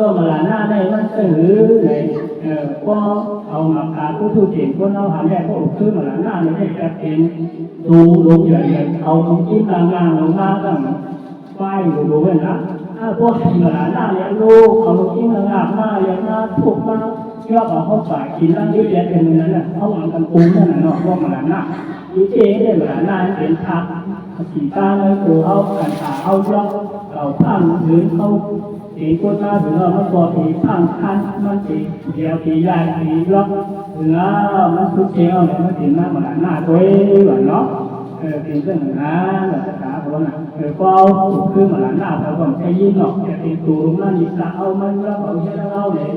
ก็มาหน้าได้มันถือเลยก็เอาหมากาผู้ทุจริตคนเอาหันแรกก็อุซื้อมาหน้าไม่ได้จะเป็นดูลงใหญ่เอาลงจิ้มงานลงมาตั้งไฟดูเว้นนะพวกที่มาหน้าเลี้ยงลูกเอาลงจิ้มงานมาเลี้ยงมาถูกมาเชื่อว่าเขาฝ่ายกินนั่งยืดเย็นเป็นนั้นน่ะเขาวางกันปูนั่นน่ะเนาะพวกมาหน้าอีเจ๊ได้มาหน้าเป็นทักสีตาเลยคือเอากันขาเอาย่อเอาผ้าหรือเขาตีคนมาถึงเรามันบอกตีพังคันมันตีเดียวตีใหญ่ตีล็อกถึงแล้วมันทุกเจ้าเนี่ยมันตีหน้ามาหน้าตัวแบบเนาะเป็นเรื่องนั้นแบบภาษาคนน่ะก็คือมาหน้าเขาบอกใช้ยิ้มหรอกแต่ตีตูรุ่งนั่นอีกละเอามันแล้วเอาเช่นเราเนี่ย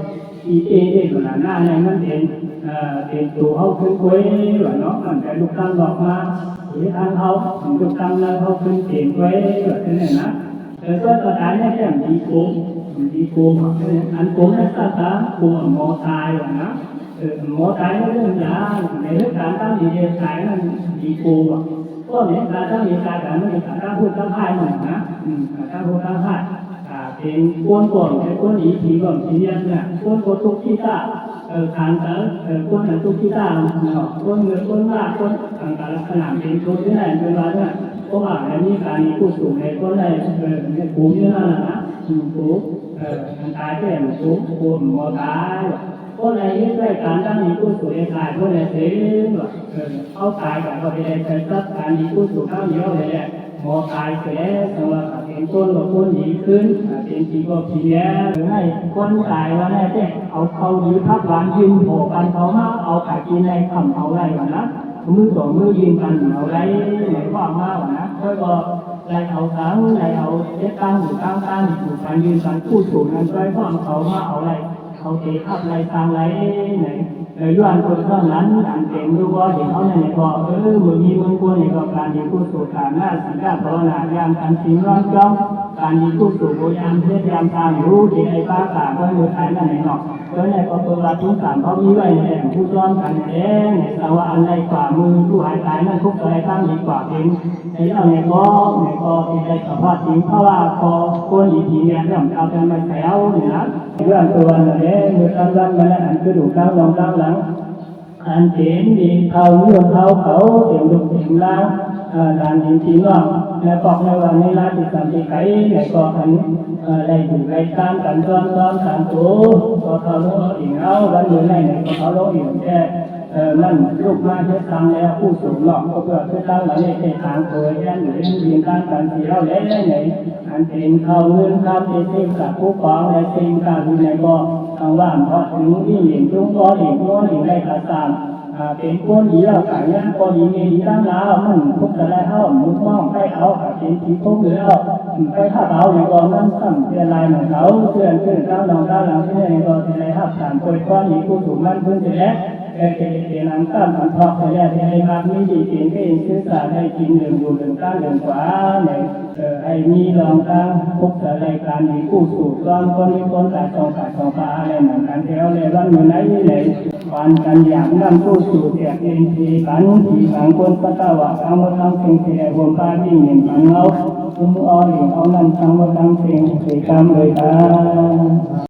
อีเอได้มาหน้าเนี่ยมันเป็นตัวเขาขึ้นคุยแบบเนาะมันจะลุกตั้งบอกมาหรือทางเขาลุกตั้งแล้วเขาขึ้นเสียงคุยแบบนี้นะก็ตอนนั้นเนี่ยแค่ดีโกงอันโกงนั่นก็คือโกงหมอตายนะหมอตายเรื่องยาในเรื่องการตั้งดีเดชายนั่นดีโกงก็เนี่ยการตั้งดีการแต่ไม่ใช่การตั้งพูดตั้งพ่ายหน่อยนะตั้งพูดตั้งพ่ายเป็นก้นก่อนเป็นก้นอีผีก่อนทีเดียวเนี่ยก้นโคตุกิตาทางการก้นตุกิตาก้นเงินก้นมากก้นทางการขนาดเป็นก้นที่ไหนเป็นอะไรเนี่ยก็ว่าในนี้การมีผู้สูงในก้นในภูมินั่นนะภูทางกายแก่ภูมิหมอตายก็ในนี้ได้การตั้งมีผู้สูงในกายก็ในเสียงเข้าตายกับก็ได้เป็นรักการมีผู้สูงเข้าเยอะเลยแหละหมอตายเสียแต่ว่าเป็นก้นกับก้นดีขึ้นเป็นจีก็ผีแย่ให้ก้นตายว่าแน่เจ๊เอาเขายืนพักหวานยืนโผล่กันเขามาเอาไข่กินในคำเอาไรกันนะมือต่อมือยืนกันเอาไรไหนว่ามาว่านะก็ไรเอาทั้งไรเอาเจ๊ตั้งอยู่ตั้งอยู่กันยืนกันผู้สูงนั้นไรว่าเขามาเอาไรเขาเตะขับไรทางไรไหนย้อนคนเท่านั้นอันเต็มรู้ว่าเห็นเขาเนี่ยก็มือมีมือควรเนี่ยก็การดีผู้สูงการหน้าสิ่งที่ภาวนายามการสิ่งร้อนจ้องการดีผู้สูงพยายามเทศยามทางรู้ที่ไอ้ป้าตาก็มือไทยนั่นเองเนาะแล้วเนี่ยก็ตัวรัฐทุกสามเขามีไว้ในผู้ซ้อมกันเองแต่ว่าอันใดกว่ามือผู้หายตายนั่นทุกอะไรตั้งดีกว่าเองในเราเนี่ยก็ที่ได้สัมภาษณ์จริงเพราะว่าพอคนอีทีเนี่ยเรื่องเอาแต่มาแซวเนี่ยนะเรื่องตัวเนี่ยมือตั้งมาแล้วอันคือดูกลางลงกลางหลังอันเห็นดีเขาเรื่องเขาเสียงดุเสียงล้างด่านหินสีงอกและบอกในวันในราชสันติไก่ในก็อันได้อยู่ในการกันซ้อนกันตัวก็เขาลงอีกเอาวันนี้ในก็เขาลงอีกแค่นั่นลูกมาเพื่อทำแล้วผู้สูงหลอกก็เพื่อตั้งหลังในทางตัวยันหรือเรียนการการที่เราเล่นในอันเป็นเขาเงินข้ามเป็นสิ่งกับผู้กองในสิ่งการในก็ทางว่านเพราะถึงที่หญิงจุ้งก็หญิงก็หญิงได้ขาดตามเป็นคนดีเราขายเนี่ยคนดีมีดีตั้งแล้วมันทุกอะไรเขามุดมองให้เขาเป็นที่พวกเหลือไปถ้าเราในกองนั้นสั่งเพื่อลายของเขาเพื่อนตั้งหลังที่ในกองที่ในทับสามคนก้อนนี้ผู้สูงมันพื้นเสร็จแล้วเป็นหลังตั้งอันทอกที่ในมามีดีจริงก็เองศึกษาได้จริงเรื่องอยู่เรื่องตั้งเรื่องขวาในไอ้มีลองตั้งพวกอะไรการมีผู้สูงซ้อนคนมีคนแต่สองปลาอะไรเหมือนกันแถวเลยวันอยู่ไหนไหนวันกันอย่างนั่นผู้สูงเสียเองทีกันทีสังคนพระเจ้าว่าเอามาทำสิ่งที่ได้บนป้าที่เห็นกันเอาคุณเอาเหรียญเอานั่นทำมาทำสิ่งที่ทำเลยกัน